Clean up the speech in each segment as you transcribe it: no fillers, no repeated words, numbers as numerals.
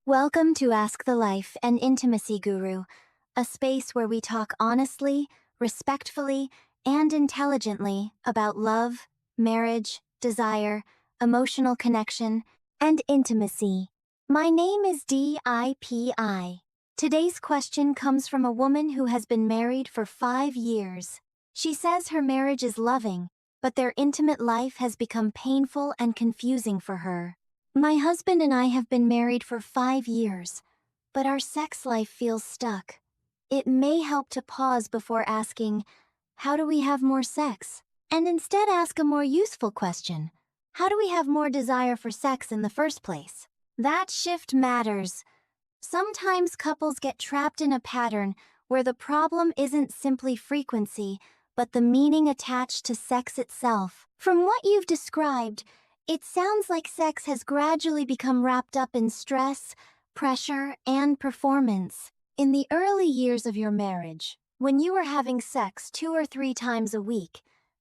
Welcome to Ask the Life and Intimacy Guru, a space where we talk honestly, respectfully, and intelligently about love, marriage, desire, emotional connection, and intimacy. My name is DIPI. Today's question comes from a woman who has been married for 5 years. She says her marriage is loving, but their intimate life has become painful and confusing for her. My husband and I have been married for 5 years, but our sex life feels stuck. It may help to pause before asking, how do we have more sex? And instead ask a more useful question. How do we have more desire for sex in the first place? That shift matters. Sometimes couples get trapped in a pattern where the problem isn't simply frequency, but the meaning attached to sex itself. From what you've described, it sounds like sex has gradually become wrapped up in stress, pressure, and performance. In the early years of your marriage, when you were having sex 2 or 3 times a week,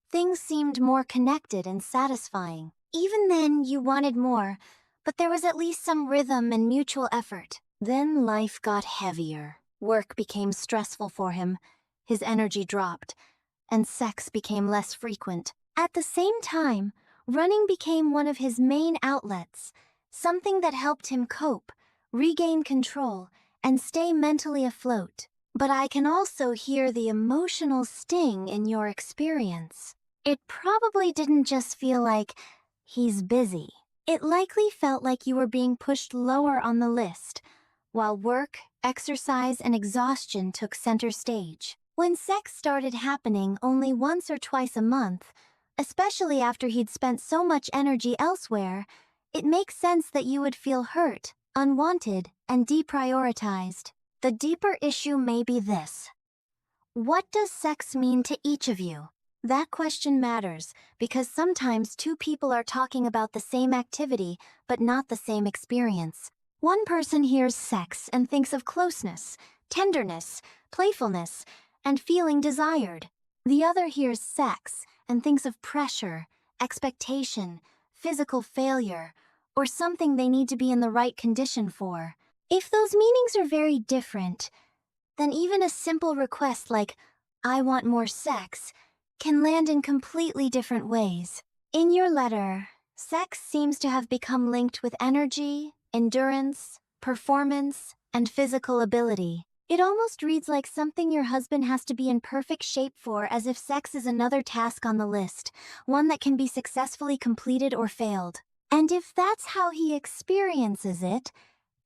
things seemed more connected and satisfying. Even then, you wanted more, but there was at least some rhythm and mutual effort. Then life got heavier. Work became stressful for him, his energy dropped, and sex became less frequent. At the same time, running became one of his main outlets, something that helped him cope, regain control, and stay mentally afloat. But I can also hear the emotional sting in your experience. It probably didn't just feel like, he's busy. It likely felt like you were being pushed lower on the list, while work, exercise, and exhaustion took center stage. When sex started happening only once or twice a month, especially after he'd spent so much energy elsewhere, it makes sense that you would feel hurt, unwanted, and deprioritized. The deeper issue may be this. What does sex mean to each of you? That question matters because sometimes 2 people are talking about the same activity but not the same experience. One person hears sex and thinks of closeness, tenderness, playfulness, and feeling desired. The other hears sex and thinks of pressure, expectation, physical failure, or something they need to be in the right condition for. If those meanings are very different, then even a simple request like, I want more sex, can land in completely different ways. In your letter, sex seems to have become linked with energy, endurance, performance, and physical ability. It almost reads like something your husband has to be in perfect shape for, as if sex is another task on the list, one that can be successfully completed or failed. And if that's how he experiences it,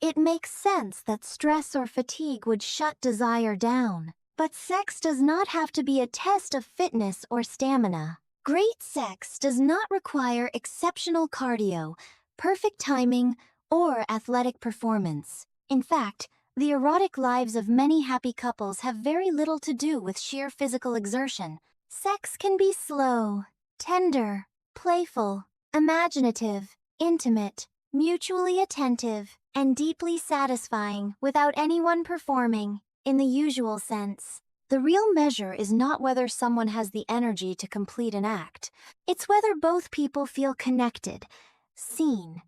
it makes sense that stress or fatigue would shut desire down. But sex does not have to be a test of fitness or stamina. Great sex does not require exceptional cardio, perfect timing, or athletic performance. In fact, the erotic lives of many happy couples have very little to do with sheer physical exertion. Sex can be slow, tender, playful, imaginative, intimate, mutually attentive, and deeply satisfying without anyone performing, in the usual sense. The real measure is not whether someone has the energy to complete an act. It's whether both people feel connected, seen,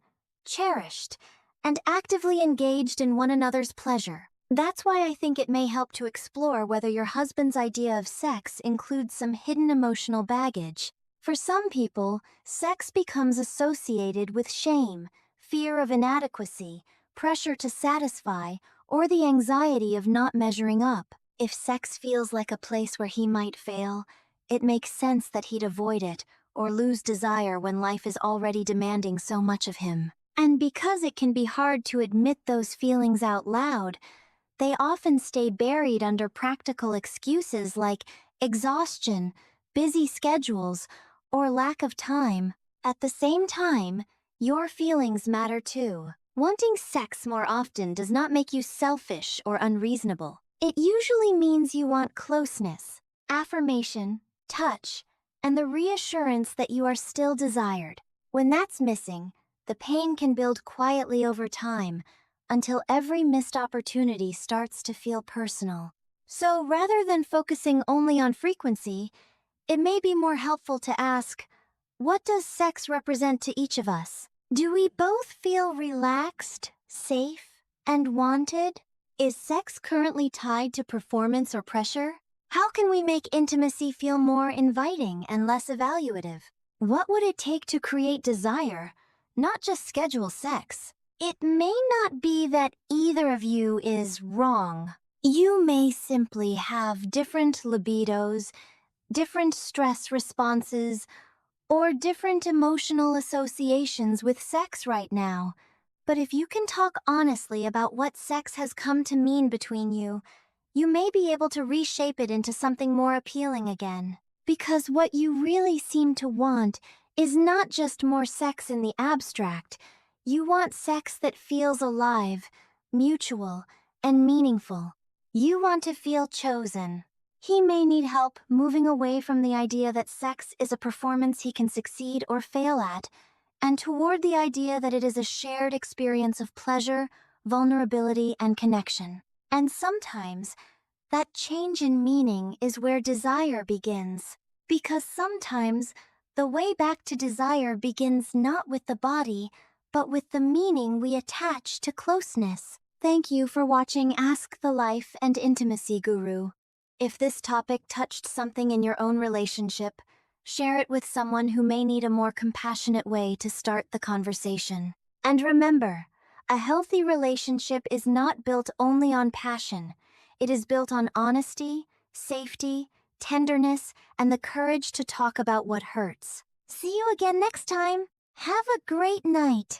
cherished, and actively engaged in one another's pleasure. That's why I think it may help to explore whether your husband's idea of sex includes some hidden emotional baggage. For some people, sex becomes associated with shame, fear of inadequacy, pressure to satisfy, or the anxiety of not measuring up. If sex feels like a place where he might fail, it makes sense that he'd avoid it or lose desire when life is already demanding so much of him. And because it can be hard to admit those feelings out loud, they often stay buried under practical excuses like exhaustion, busy schedules, or lack of time. At the same time, your feelings matter too. Wanting sex more often does not make you selfish or unreasonable. It usually means you want closeness, affirmation, touch, and the reassurance that you are still desired. When that's missing, the pain can build quietly over time until every missed opportunity starts to feel personal. So rather than focusing only on frequency, it may be more helpful to ask, what does sex represent to each of us? Do we both feel relaxed, safe, and wanted? Is sex currently tied to performance or pressure? How can we make intimacy feel more inviting and less evaluative? What would it take to create desire, not just schedule sex? It may not be that either of you is wrong. You may simply have different libidos, different stress responses, or different emotional associations with sex right now. But if you can talk honestly about what sex has come to mean between you, you may be able to reshape it into something more appealing again. Because what you really seem to want is not just more sex in the abstract. You want sex that feels alive, mutual, and meaningful. You want to feel chosen. He may need help moving away from the idea that sex is a performance he can succeed or fail at, and toward the idea that it is a shared experience of pleasure, vulnerability, and connection. And sometimes, that change in meaning is where desire begins. Because sometimes, the way back to desire begins not with the body, but with the meaning we attach to closeness. Thank you for watching Ask the Life and Intimacy Guru. If this topic touched something in your own relationship, share it with someone who may need a more compassionate way to start the conversation. And remember, a healthy relationship is not built only on passion. It is built on honesty, safety, tenderness, and the courage to talk about what hurts. See you again next time. Have a great night.